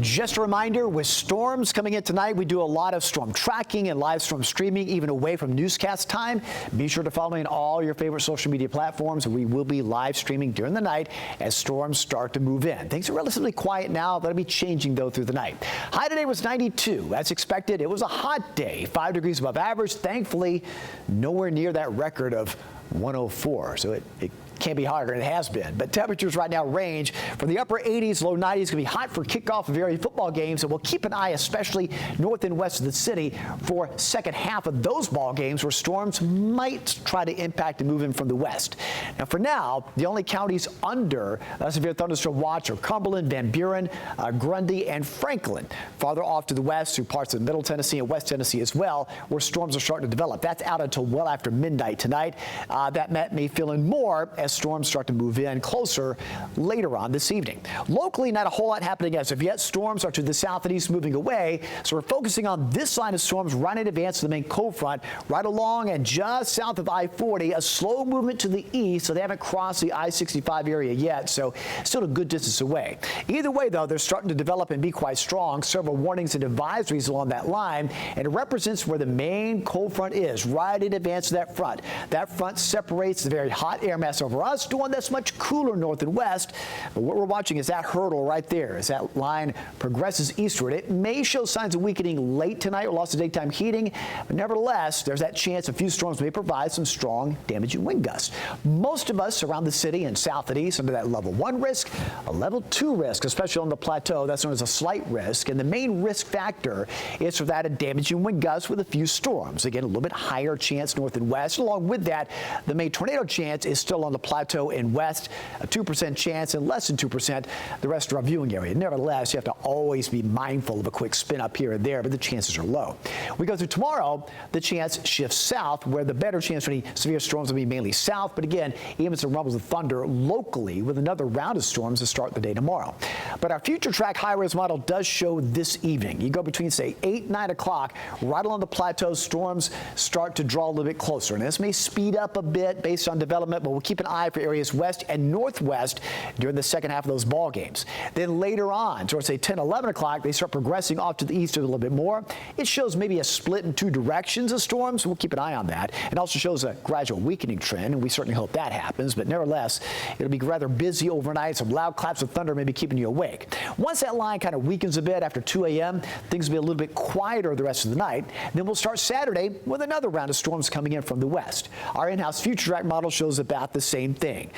Just a reminder, with storms coming in tonight, we do a lot of storm tracking and live storm streaming, even away from newscast time. Be sure to follow me on all your favorite social media platforms. We will be live streaming during the night as storms start to move in. Things are relatively quiet now. That'll be changing, though, through the night. High today was 92. As expected, it was a hot day, 5 degrees above average. Thankfully, nowhere near that record of 104. So it can't be hotter than it has been. But temperatures right now range from the upper 80s, low 90s. Going to be hot for kickoff of area football games. And we'll keep an eye, especially north and west of the city, for second half of those ball games where storms might try to impact and move in from the west. Now, for now, the only counties under severe thunderstorm watch are Cumberland, Van Buren, Grundy, and Franklin. Farther off to the west through parts of Middle Tennessee and West Tennessee as well, where storms are starting to develop. That's out until well after midnight tonight. That may fill in more as storms start to move in closer later on this evening. Locally, not a whole lot happening as of yet. Storms are to the south and east moving away, so we're focusing on this line of storms right in advance of the main cold front, right along and just south of I-40. A slow movement to the east, so they haven't crossed the I-65 area yet, so still a good distance away. Either way, though, they're starting to develop and be quite strong. Several warnings and advisories along that line, and it represents where the main cold front is, right in advance of that front. That front separates the very hot air mass over us to one that's much cooler north and west. But what we're watching is that hurdle right there. As that line progresses eastward, it may show signs of weakening late tonight with loss of daytime heating, but nevertheless, there's that chance a few storms may provide some strong damaging wind gusts. Most of us around the city and south and east under that level 1 risk, a level 2 risk, especially on the plateau. That's known as a slight risk, and the main risk factor is for that a damaging wind gusts with a few storms. Again, a little bit higher chance north and west. Along with that, the main tornado chance is still on the plateau in west, a 2% chance, and less than 2% the rest of our viewing area. Nevertheless, you have to always be mindful of a quick spin up here and there, but the chances are low. We go through tomorrow, the chance shifts south, where the better chance for any severe storms will be mainly south, but again, even some rumbles of thunder locally with another round of storms to start the day tomorrow. But our future track high-res model does show this evening. You go between, say, 8 and 9 o'clock, right along the plateau, storms start to draw a little bit closer. And this may speed up a bit based on development, but we'll keep an eye for areas west and northwest during the second half of those ball games. Then later on, towards say 10, 11 o'clock, they start progressing off to the east a little bit more. It shows maybe a split in 2 directions of storms. We'll keep an eye on that. It also shows a gradual weakening trend, and we certainly hope that happens. But nevertheless, it'll be rather busy overnight. Some loud claps of thunder may be keeping you awake. Once that line kind of weakens a bit after 2 a.m., things will be a little bit quieter the rest of the night. Then we'll start Saturday with another round of storms coming in from the west. Our in-house future track model shows about the same thing.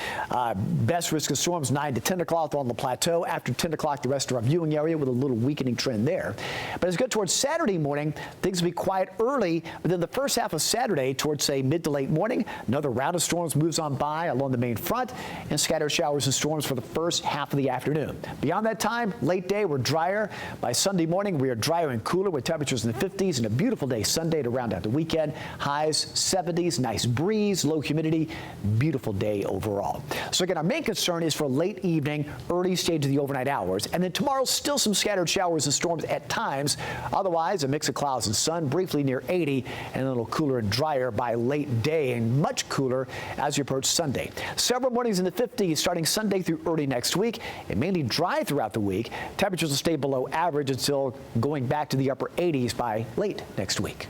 Best risk of storms 9 to 10 o'clock on the plateau. After 10 o'clock, the rest of our viewing area with a little weakening trend there. But as we go towards Saturday morning, things will be quiet early, but then the first half of Saturday towards, say, mid to late morning, another round of storms moves on by along the main front and scattered showers and storms for the first half of the afternoon. Beyond that time, late day, we're drier. By Sunday morning, we are drier and cooler with temperatures in the 50s and a beautiful day Sunday to round out the weekend. Highs 70s, nice breeze, low humidity, beautiful day overall. So again, our main concern is for late evening, early stage of the overnight hours. And then tomorrow, still some scattered showers and storms at times. Otherwise, a mix of clouds and sun, briefly near 80, and a little cooler and drier by late day, and much cooler as you approach Sunday. Several mornings in the 50s starting Sunday through early next week, and mainly dry throughout the week. Temperatures will stay below average until going back to the upper 80s by late next week.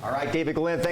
All right, David Glenn, thank you.